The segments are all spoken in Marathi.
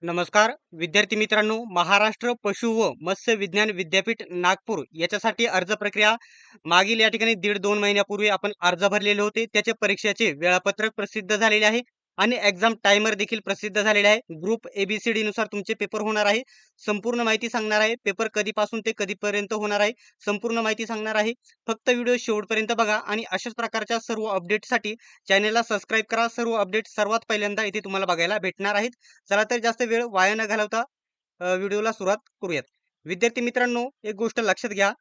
नमस्कार विद्यार्थी मित्रांनो, महाराष्ट्र पशु व मत्स्य विज्ञान विद्यापीठ नागपूर याच्यासाठी अर्ज प्रक्रिया मागील या ठिकाणी 1.5-2 महिन्यापूर्वी आपण अर्ज भरलेले होते. त्याचे परीक्षेचे वेळापत्रक प्रसिद्ध झालेले आहे आणि एक्झाम टाइमर देखील प्रसिद्ध झालेले आहे. ग्रुप ABCD नुसार तुमचे पेपर होणार आहे. संपूर्ण माहिती सांगणार आहे. पेपर कधीपासून ते कधीपर्यंत होणार आहे, संपूर्ण माहिती सांगणार आहे. फक्त व्हिडिओ शेवटपर्यंत बघा आणि अशाच प्रकारच्या सर्व अपडेटसाठी चॅनलला सबस्क्राईब करा. सर्व अपडेट सर्वात पहिल्यांदा इथे तुम्हाला बघायला भेटणार आहेत. चला तर जास्त वेळ वाया न घालवता व्हिडिओला सुरुवात करूयात. विद्यार्थी मित्रांनो, एक गोष्ट लक्षात घ्या.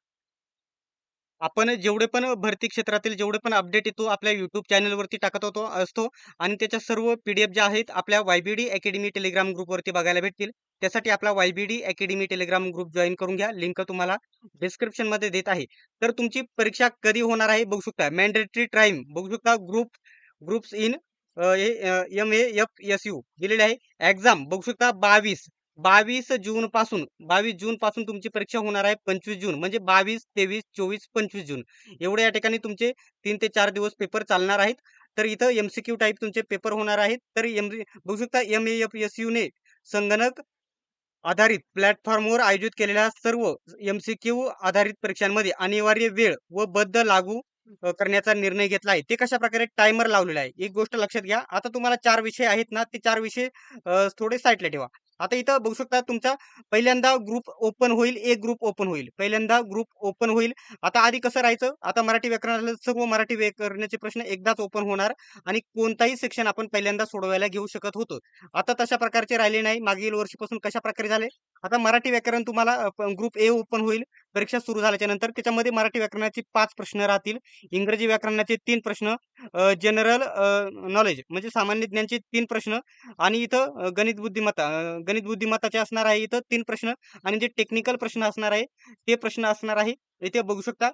आपण जेवढे पण भरती क्षेत्रातील जेवढे पण अपडेट येतो आपल्या YouTube चॅनलवरती टाकत असतो आणि त्याच्या सर्व PDF ज्या आहेत आपल्या YBD अकॅडमी टेलिग्राम ग्रुपवरती बघायला भेटतील. त्यासाठी आपला YBD academy Telegram group join करून घ्या. लिंक तुम्हाला डिस्क्रिप्शनमध्ये देत आहे. तर तुमची परीक्षा कधी होणार आहे बघू शकता. मॅन्डेटरी टाईम बघू शकता. ग्रुप्स इन MAFSU दिलेले आहे. एक्झाम बघू शकता 22 जून पासून तुमची परीक्षा होणार आहे. 25 जून म्हणजे 22, 23, 24, 25 जून एवढे या ठिकाणी तुमचे 3 ते 4 दिवस पेपर चालणार आहेत. तर इथं MCQ टाईप तुमचे पेपर होणार आहेत. तर बघू शकता MAFSU ने संगणक आधारित प्लॅटफॉर्मवर आयोजित केलेल्या सर्व MCQ आधारित परीक्षांमध्ये अनिवार्य वेळ व बद्ध लागू करण्याचा निर्णय घेतला आहे. ते कशा प्रकारे टायमर लावलेला आहे. एक गोष्ट लक्षात घ्या. आता तुम्हाला 4 विषय आहेत ना, ते 4 विषय थोडे साईडला ठेवा. आता इथं बघू शकता तुमचा पहिल्यांदा ग्रुप ओपन होईल, एक ग्रुप ओपन होईल. पहिल्यांदा ग्रुप ओपन होईल. आता आधी कसं राहायचं? आता मराठी व्याकरणाला सर्व मराठी व्याकरणाचे प्रश्न एकदाच ओपन होणार आणि कोणताही सेक्शन आपण पहिल्यांदा सोडवायला घेऊ शकत होतो. आता तशा प्रकारचे राहिले नाही. मागील वर्षीपासून कशा प्रकारे झाले? आता मराठी व्याकरण तुम्हाला ग्रुप ए ओपन होईल. परीक्षा सुरू झाल्याच्या नंतर त्याच्यामध्ये मराठी व्याकरणाचे 5 प्रश्न राहतील. इंग्रजी व्याकरणाचे 3 प्रश्न, जनरल नॉलेज म्हणजे सामान्य ज्ञानचे 3 प्रश्न आणि इथं गणित बुद्धिमत्ताचे असणार आहे इथं 3 प्रश्न आणि जे टेक्निकल प्रश्न असणार आहे ते प्रश्न असणार आहे. इथे बघू शकता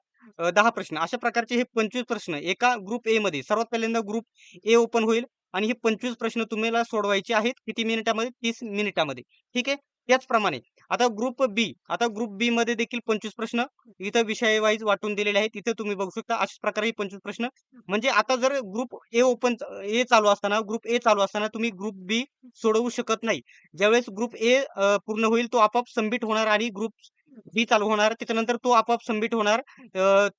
10 प्रश्न. अशा प्रकारचे हे 25 प्रश्न एका ग्रुप ए मध्ये सर्वात पहिल्यांदा ग्रुप ए ओपन होईल आणि हे 25 प्रश्न तुम्हाला सोडवायचे आहेत. किती मिनिटामध्ये? 30 मिनिटामध्ये. ठीक आहे. त्याचप्रमाणे आता ग्रुप बी मध्ये देखील 25 प्रश्न इथं विषय वाईज वाटून दिलेले आहेत. इथे तुम्ही बघू शकता अशाच प्रकारे 25 प्रश्न म्हणजे आता जर ग्रुप ए चालू असताना तुम्ही ग्रुप बी सोडवू शकत नाही. ज्यावेळेस ग्रुप ए पूर्ण होईल तो आपोआप सबमिट होणार आणि ग्रुप बी चालू होणार. त्याच्यानंतर तो आपोआप सबमिट होणार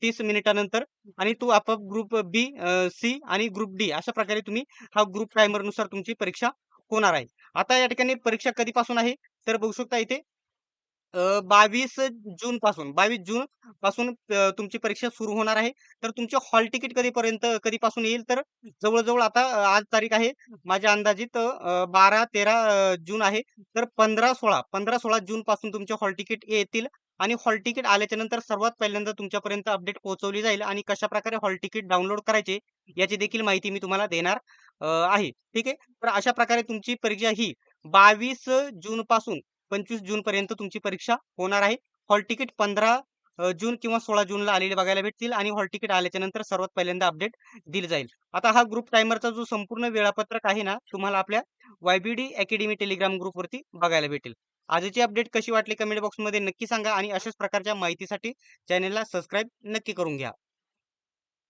30 मिनिटानंतर आणि तो आपोआप ग्रुप बी, सी आणि ग्रुप डी अशा प्रकारे तुम्ही हा ग्रुप टायमर नुसार तुमची परीक्षा होणार आहे. आता या ठिकाणी परीक्षा कधीपासून आहे? तर बघू शकता इथे 22 जून पासून तुमची परीक्षा सुरू होणार आहे. तर तुमचे हॉल तिकीट कधीपासून येईल? तर जवळ-जवळ आता आज तारीख आहे माझ्या अंदाजित 12-13 जून आहे. तर 15-16 जून पासून तुमचे हॉल तिकीट येतील आणि हॉल तिकीट आल्याच्या नंतर सर्वात पहिल्यांदा तुमच्यापर्यंत अपडेट पोहोचवली जाईल आणि कशाप्रकारे हॉल तिकीट डाउनलोड करायचे याची देखील माहिती मी तुम्हाला देणार आहे. ठीक आहे. तर अशा प्रकारे तुमची परीक्षा ही 22 जून पासून 25 जूनपर्यंत तुमची परीक्षा होणार आहे. हॉल तिकीट 15 जून किंवा 16 जूनला आलेले बघायला भेटतील आणि हॉल तिकीट आल्याच्या नंतर सर्वात पहिल्यांदा अपडेट दिली जाईल. आता हा ग्रुप टायमरचा जो संपूर्ण वेळापत्रक आहे ना, तुम्हाला आपल्या YBD अकॅडमी टेलिग्राम ग्रुपवरती बघायला भेटेल. आजची अपडेट कशी वाटली कमेंट बॉक्समध्ये नक्की सांगा आणि अशाच प्रकारच्या माहितीसाठी चॅनलला सबस्क्राईब नक्की करून घ्या.